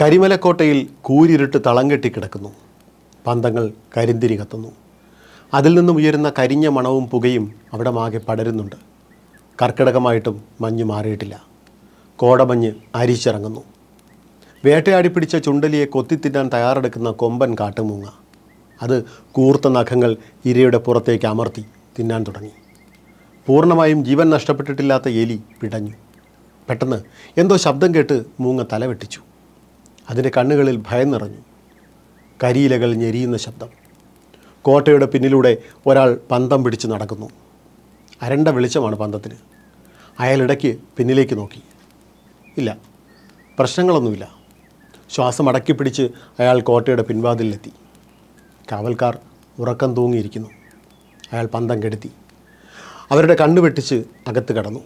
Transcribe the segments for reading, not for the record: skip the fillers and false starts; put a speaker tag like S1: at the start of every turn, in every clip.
S1: കരിമലക്കോട്ടയിൽ കൂരിരുട്ട് തളം കെട്ടിക്കിടക്കുന്നു. പന്തങ്ങൾ കരിന്തിരി കത്തുന്നു. അതിൽ നിന്നും ഉയരുന്ന കരിഞ്ഞ മണവും പുകയും അവിടെ മാകെ പടരുന്നുണ്ട്. കർക്കിടകമായിട്ടും മഞ്ഞ് മാറിയിട്ടില്ല. കോടമഞ്ഞ് അരിച്ചിറങ്ങുന്നു. വേട്ടയാടി പിടിച്ച ചുണ്ടലിയെ കൊത്തിത്തിന്നാൻ തയ്യാറെടുക്കുന്ന കൊമ്പൻ കാട്ടുമൂങ്ങ. അത് കൂർത്ത നഖങ്ങൾ ഇരയുടെ പുറത്തേക്ക് അമർത്തി തിന്നാൻ തുടങ്ങി. പൂർണ്ണമായും ജീവൻ നഷ്ടപ്പെട്ടിട്ടില്ലാത്ത എലി പിടഞ്ഞു. പെട്ടെന്ന് എന്തോ ശബ്ദം കേട്ട് മൂങ്ങ തല വെട്ടിച്ചു. അതിൻ്റെ കണ്ണുകളിൽ ഭയം നിറഞ്ഞു. കരിയിലകൾ ഞെരിയുന്ന ശബ്ദം. കോട്ടയുടെ പിന്നിലൂടെ ഒരാൾ പന്തം പിടിച്ച് നടക്കുന്നു. അരണ്ട വെളിച്ചമാണ് പന്തത്തിന്. അയാളിടയ്ക്ക് പിന്നിലേക്ക് നോക്കി. ഇല്ല, പ്രശ്നങ്ങളൊന്നുമില്ല. ശ്വാസം അടക്കി പിടിച്ച് അയാൾ കോട്ടയുടെ പിൻവാതിലെത്തി. കാവൽക്കാർ ഉറക്കം തൂങ്ങിയിരിക്കുന്നു. അയാൾ പന്തം കെടുത്തി. അവരുടെ കണ്ണു വെട്ടിച്ച് അകത്ത് കടന്നു.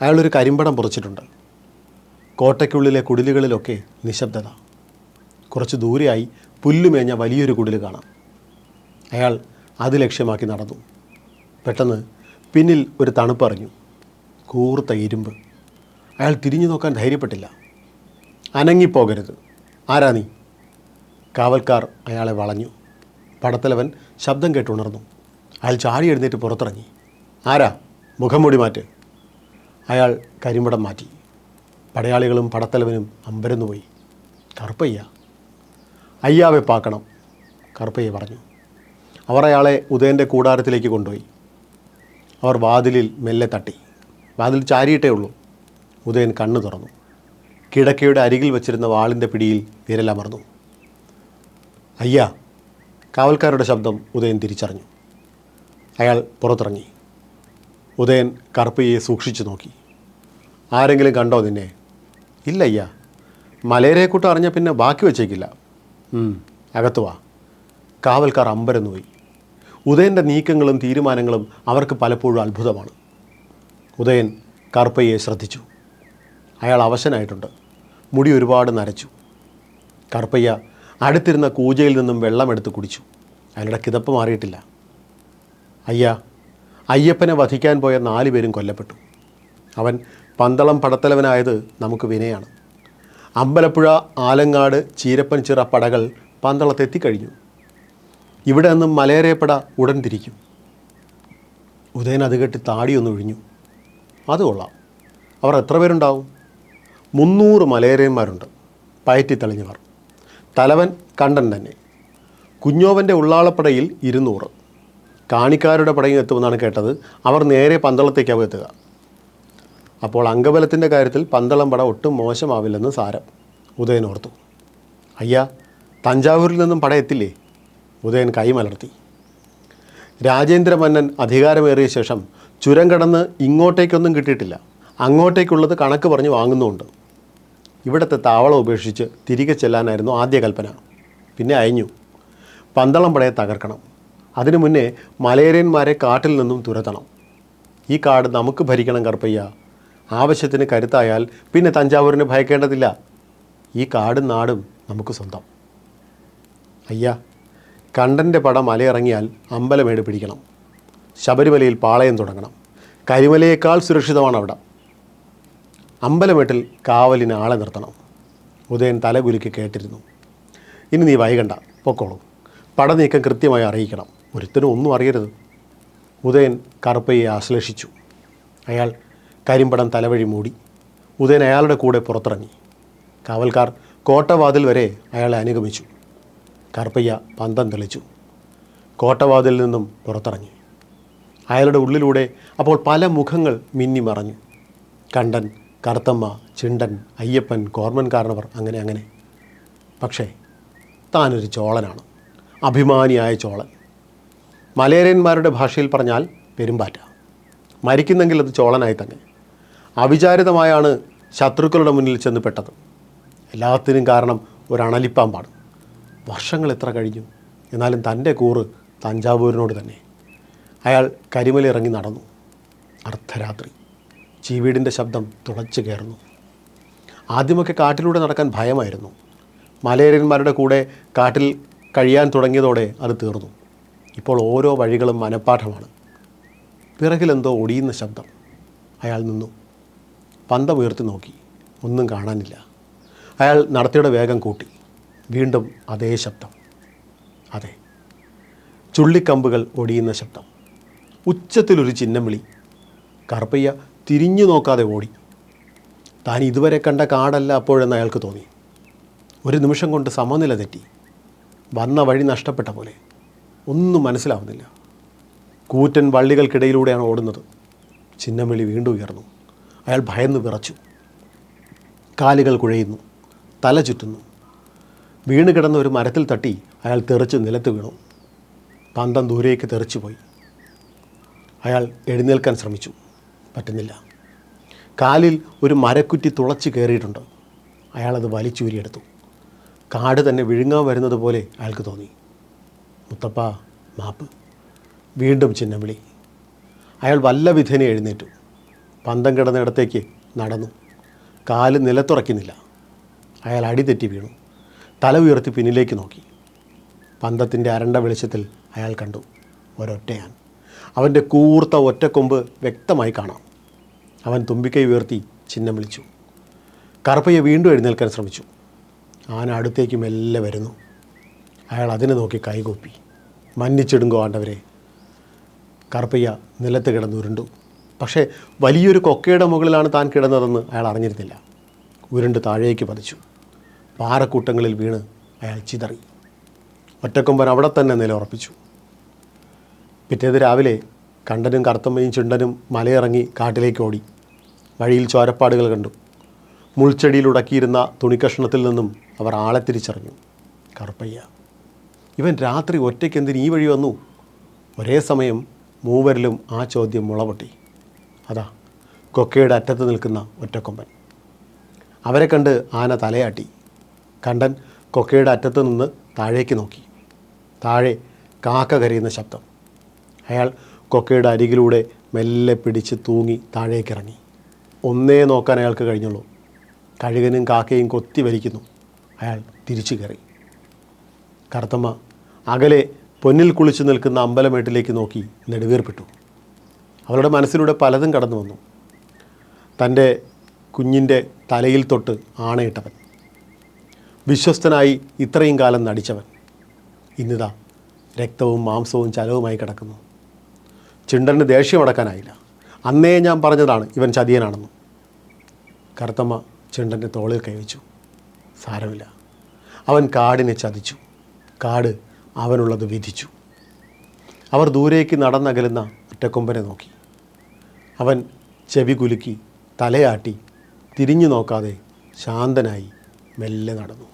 S1: അയാളൊരു കരിമ്പടം പൊറിച്ചിട്ടുണ്ട്. കോട്ടയ്ക്കുള്ളിലെ കുടിലുകളിലൊക്കെ നിശബ്ദത. കുറച്ച് ദൂരെയായി പുല്ലുമേഞ്ഞ വലിയൊരു കുടിൽ കാണാം. അയാൾ അത് ലക്ഷ്യമാക്കി നടന്നു. പെട്ടെന്ന് പിന്നിൽ ഒരു തണുപ്പറിഞ്ഞു. കൂർത്ത ഇരുമ്പ്. അയാൾ തിരിഞ്ഞു നോക്കാൻ ധൈര്യപ്പെട്ടില്ല. അനങ്ങിപ്പോകരുത്. ആരാ നീ? കാവൽക്കാർ അയാളെ വളഞ്ഞു. പടത്തലവൻ ശബ്ദം കേട്ടുണർന്നു. അയാൾ ചാടി എഴുന്നേറ്റ് പുറത്തിറങ്ങി. ആരാ? മുഖം മൂടി മാറ്റ്. അയാൾ കരിമ്പടം മാറ്റി. പടയാളികളും പടത്തലവനും അമ്പരന്നുപോയി. കറുപ്പയ്യ. അയ്യാവെ പാക്കണം, കറുപ്പയ്യ പറഞ്ഞു. അവർ അയാളെ ഉദയൻ്റെ കൂടാരത്തിലേക്ക് കൊണ്ടുപോയി. അവർ വാതിലിൽ മെല്ലെ തട്ടി. വാതിൽ ചാരിയിട്ടേ ഉള്ളൂ. ഉദയൻ കണ്ണു തുറന്നു. കിടക്കയുടെ അരികിൽ വച്ചിരുന്ന വാളിൻ്റെ പിടിയിൽ വിരലമർന്നു. അയ്യാ! കാവൽക്കാരുടെ ശബ്ദം ഉദയൻ തിരിച്ചറിഞ്ഞു. അയാൾ പുറത്തിറങ്ങി. ഉദയൻ കറുപ്പയ്യെ സൂക്ഷിച്ചു നോക്കി. ആരെങ്കിലും കണ്ടോ നിന്നെ? ഇല്ല അയ്യാ. മലേരയെക്കൂട്ട് അറിഞ്ഞ പിന്നെ ബാക്കി വച്ചേക്കില്ല. അകത്തു വാ. കാവൽക്കാർ അമ്പരന്നുപോയി. ഉദയൻ്റെ നീക്കങ്ങളും തീരുമാനങ്ങളും അവർക്ക് പലപ്പോഴും അത്ഭുതമാണ്. ഉദയൻ കറുപ്പയ്യെ ശ്രദ്ധിച്ചു. അയാൾ അവശനായിട്ടുണ്ട്. മുടി ഒരുപാട് നരച്ചു. കറുപ്പയ്യ അടുത്തിരുന്ന കൂജയിൽ നിന്നും വെള്ളമെടുത്ത് കുടിച്ചു. അയാളുടെ കിതപ്പ് മാറിയിട്ടില്ല. അയ്യാ, അയ്യപ്പനെ വധിക്കാൻ പോയ 4 പേരും കൊല്ലപ്പെട്ടു. അവൻ പന്തളം പടത്തലവനായത് നമുക്ക് വിനയാണ്. അമ്പലപ്പുഴ, ആലങ്ങാട്, ചീരപ്പൻചിറ പടകൾ പന്തളത്തെത്തിക്കഴിഞ്ഞു. ഇവിടെ നിന്നും മലയരയപ്പട ഉടൻ തിരിക്കും. ഉദയൻ അത് കെട്ടി താടിയൊന്ന് ഒഴിഞ്ഞു. അത് കൊള്ളാം. അവർ എത്ര പേരുണ്ടാവും? 300 മലയരയന്മാരുണ്ട്, പയറ്റി തെളിഞ്ഞവർ. തലവൻ കണ്ടൻ തന്നെ. കുഞ്ഞോവൻ്റെ ഉള്ളാളപ്പടയിൽ 200. കാണിക്കാരുടെ പടയിൽ എത്തുമെന്നാണ് കേട്ടത്. അവർ നേരെ പന്തളത്തേക്കാവും എത്തുക. അപ്പോൾ അംഗബലത്തിൻ്റെ കാര്യത്തിൽ പന്തളം പട ഒട്ടും മോശമാവില്ലെന്ന് സാരം, ഉദയൻ ഓർത്തു. അയ്യാ, തഞ്ചാവൂരിൽ നിന്നും പട എത്തില്ലേ? ഉദയൻ കൈമലർത്തി. രാജേന്ദ്ര മന്നൻ അധികാരമേറിയ ശേഷം ചുരം കടന്ന് ഇങ്ങോട്ടേക്കൊന്നും കിട്ടിയിട്ടില്ല. അങ്ങോട്ടേക്കുള്ളത് കണക്ക് പറഞ്ഞ് വാങ്ങുന്നുമുണ്ട്. ഇവിടുത്തെ താവളം ഉപേക്ഷിച്ച് തിരികെ ചെല്ലാനായിരുന്നു ആദ്യ കൽപ്പന. പിന്നെ അയഞ്ഞു. പന്തളം പടയെ തകർക്കണം. അതിനു മുന്നേ മലയരയന്മാരെ കാട്ടിൽ നിന്നും തുരത്തണം. ഈ കാട് നമുക്ക് ഭരിക്കണം കറുപ്പയ്യ. ആവശ്യത്തിന് കരുത്തായാൽ പിന്നെ തഞ്ചാവൂരിന് ഭയക്കേണ്ടതില്ല. ഈ കാടും നാടും നമുക്ക് സ്വന്തം. അയ്യാ, കണ്ടൻ്റെ പട മലയിറങ്ങിയാൽ അമ്പലമേട് പിടിക്കണം. ശബരിമലയിൽ പാളയം തുടങ്ങണം. കരിമലയേക്കാൾ സുരക്ഷിതമാണ് അവിടെ. അമ്പലമേട്ടിൽ കാവലിന് ആളെ നിർത്തണം. ഉദയൻ തലകുലുക്കി കേട്ടിരുന്നു. ഇനി നീ വൈകണ്ട, പൊക്കോളൂ. പട നീക്കം കൃത്യമായി അറിയിക്കണം. ഒരുത്തനും ഒന്നും അറിയരുത്. ഉദയൻ കറുപ്പയ്യെ ആശ്ലേഷിച്ചു. അയാൾ കരിമ്പടം തലവഴി മൂടി. ഉദയൻ അയാളുടെ കൂടെ പുറത്തിറങ്ങി. കാവൽക്കാർ കോട്ടവാതിൽ വരെ അയാളെ അനുഗമിച്ചു. കറുപ്പയ്യ പന്തം തെളിച്ചു. കോട്ടവാതിൽ നിന്നും പുറത്തിറങ്ങി. അയാളുടെ ഉള്ളിലൂടെ അപ്പോൾ പല മുഖങ്ങൾ മിന്നി മറഞ്ഞു. കണ്ടൻ, കറുത്തമ്മ, ചിണ്ടൻ, അയ്യപ്പൻ, കോർമൻ കാരണവർ, അങ്ങനെ. പക്ഷേ താനൊരു ചോളനാണ്. അഭിമാനിയായ ചോളൻ. മലയരയന്മാരുടെ ഭാഷയിൽ പറഞ്ഞാൽ പെരുമ്പാറ്റ. മരിക്കുന്നെങ്കിൽ അത് ചോളനായി തന്നെ. അവിചാരിതമായാണ് ശത്രുക്കളുടെ മുന്നിൽ ചെന്ന് പെട്ടത്. എല്ലാത്തിനും കാരണം ഒരണലിപ്പാമ്പാണ്. വർഷങ്ങൾ എത്ര കഴിഞ്ഞു, എന്നാലും തൻ്റെ കൂറ് തഞ്ചാവൂരിനോട് തന്നെ. അയാൾ കരിമലയിറങ്ങി നടന്നു. അർദ്ധരാത്രി. ചീവീടിൻ്റെ ശബ്ദം തുളച്ചു കയറുന്നു. ആദ്യമൊക്കെ കാട്ടിലൂടെ നടക്കാൻ ഭയമായിരുന്നു. മലയരയന്മാരുടെ കൂടെ കാട്ടിൽ കഴിയാൻ തുടങ്ങിയതോടെ അത് തീർന്നു. ഇപ്പോൾ ഓരോ വഴികളും മനഃപ്പാഠമാണ്. പിറകിലെന്തോ ഒടിയുന്ന ശബ്ദം. അയാൾ നിന്നു. പന്തമുയർത്തി നോക്കി. ഒന്നും കാണാനില്ല. അയാൾ നടത്തിയുടെ വേഗം കൂട്ടി. വീണ്ടും അതേ ശബ്ദം. അതെ, ചുള്ളിക്കമ്പുകൾ ഒടിയുന്ന ശബ്ദം. ഉച്ചത്തിലൊരു ചിഹ്നം വിളി. കറുപ്പയ്യ തിരിഞ്ഞു നോക്കാതെ ഓടി. താൻ ഇതുവരെ കണ്ട കാടല്ല അപ്പോഴെന്ന് അയാൾക്ക് തോന്നി. ഒരു നിമിഷം കൊണ്ട് സമനില തെറ്റി. വന്ന വഴി നഷ്ടപ്പെട്ട പോലെ. ഒന്നും മനസ്സിലാവുന്നില്ല. കൂറ്റൻ വള്ളികൾക്കിടയിലൂടെയാണ് ഓടുന്നത്. ചിഹ്നം വിളി വീണ്ടും ഉയർന്നു. അയാൾ ഭയന്ന് വിറച്ചു. കാലുകൾ കുഴയുന്നു, തല ചുറ്റുന്നു. വീണ് കിടന്ന ഒരു മരത്തിൽ തട്ടി അയാൾ തെറിച്ച് നിലത്ത് വീണു. പന്തം ദൂരേക്ക് തെറിച്ചു പോയി. അയാൾ എഴുന്നേൽക്കാൻ ശ്രമിച്ചു. പറ്റുന്നില്ല. കാലിൽ ഒരു മരക്കുറ്റി തുളച്ച് കയറിയിട്ടുണ്ട്. അയാളത് വലിച്ചൂരിയെടുത്തു. കാട് തന്നെ വിഴുങ്ങാൻ വരുന്നത് പോലെ അയാൾക്ക് തോന്നി. മുത്തപ്പ, മാപ്പ്. വീണ്ടും ചിഹ്നം വിളി. അയാൾ വല്ല വിധേനെ എഴുന്നേറ്റു. പന്തം കിടന്നിടത്തേക്ക് നടന്നു. കാല് നിലത്തുറയ്ക്കുന്നില്ല. അയാൾ അടിതെറ്റി വീണു. തല ഉയർത്തി പിന്നിലേക്ക് നോക്കി. പന്തത്തിൻ്റെ അരണ്ട വെളിച്ചത്തിൽ അയാൾ കണ്ടു ഒരൊറ്റയാൻ. അവൻ്റെ കൂർത്ത ഒറ്റക്കൊമ്പ് വ്യക്തമായി കാണാം. അവൻ തുമ്പിക്കൈ ഉയർത്തി ചിഹ്നം വിളിച്ചു. കറുപ്പയ്യ വീണ്ടും എഴുന്നേൽക്കാൻ ശ്രമിച്ചു. ആന അടുത്തേക്ക് മെല്ലെ വരുന്നു. അയാൾ അതിനെ നോക്കി കൈകൂപ്പി. മന്നിച്ചിടുങ്കോ ആണ്ടവരെ. കറുപ്പയ്യ നിലത്ത് കിടന്നുരുണ്ടു. പക്ഷേ വലിയൊരു കൊക്കയുടെ മുകളിലാണ് താൻ കിടന്നതെന്ന് അയാൾ അറിഞ്ഞിരുന്നില്ല. ഉരുണ്ട് താഴേക്ക് പതിച്ചു. പാറക്കൂട്ടങ്ങളിൽ വീണ് അയാൾ ചിതറി. ഒറ്റക്കൊമ്പൻ അവിടെ തന്നെ നിലയുറപ്പിച്ചു. പിറ്റേത് രാവിലെ കണ്ടനും കറുത്തമ്മയും ചുണ്ടനും മലയിറങ്ങി കാട്ടിലേക്ക് ഓടി. വഴിയിൽ ചോരപ്പാടുകൾ കണ്ടു. മുൾച്ചെടിയിൽ ഉടക്കിയിരുന്ന തുണിക്കഷ്ണത്തിൽ നിന്നും അവർ ആളെ തിരിച്ചറിഞ്ഞു. കറുപ്പയ്യ. ഇവൻ രാത്രി ഒറ്റയ്ക്കെന്തിന് ഈ വഴി വന്നു? ഒരേ സമയം മൂവരിലും ആ ചോദ്യം മുളപൊട്ടി. അതാ കൊക്കയുടെ അറ്റത്ത് നിൽക്കുന്ന ഒറ്റക്കൊമ്പൻ. അവരെ കണ്ട് ആന തലയാട്ടി. കണ്ടൻ കൊക്കയുടെ അറ്റത്ത് നിന്ന് താഴേക്ക് നോക്കി. താഴെ കാക്ക കരയുന്ന ശബ്ദം. അയാൾ കൊക്കയുടെ അരികിലൂടെ മെല്ലെ പിടിച്ച് തൂങ്ങി താഴേക്കിറങ്ങി. ഒന്നേ നോക്കാൻ അയാൾക്ക് കഴിഞ്ഞുള്ളൂ. കഴുകനും കാക്കയും കൊത്തി വലിക്കുന്നു. അയാൾ തിരിച്ചു കയറി. കറുത്തമ്മ അകലെ പൊന്നിൽ കുളിച്ചു നിൽക്കുന്ന അമ്പലമേട്ടിലേക്ക് നോക്കി നെടുവീർപ്പിട്ടു. അവളുടെ മനസ്സിലൂടെ പലതും കടന്നു വന്നു. തൻ്റെ കുഞ്ഞിൻ്റെ തലയിൽ തൊട്ട് ആണയിട്ടവൻ, വിശ്വസ്തനായി ഇത്രയും കാലം നടിച്ചവൻ, ഇന്നിതാ രക്തവും മാംസവും ചലവുമായി കിടക്കുന്നു. ചിണ്ടന് ദേഷ്യം അടക്കാനായില്ല. അന്നേ ഞാൻ പറഞ്ഞതാണ് ഇവൻ ചതിയനാണെന്ന്. കറുത്തമ്മ ചിണ്ടൻ്റെ തോളിൽ കൈവച്ചു. സാരമില്ല, അവൻ കാടിനെ ചതിച്ചു. കാട് അവനുള്ളത് വിധിച്ചു. അവർ ദൂരേക്ക് നടന്നകലുന്ന ഒറ്റക്കൊമ്പനെ നോക്കി. അവൻ ചെവി കുലുക്കി തലയാട്ടി തിരിഞ്ഞു നോക്കാതെ ശാന്തനായി മെല്ലെ നടന്നു.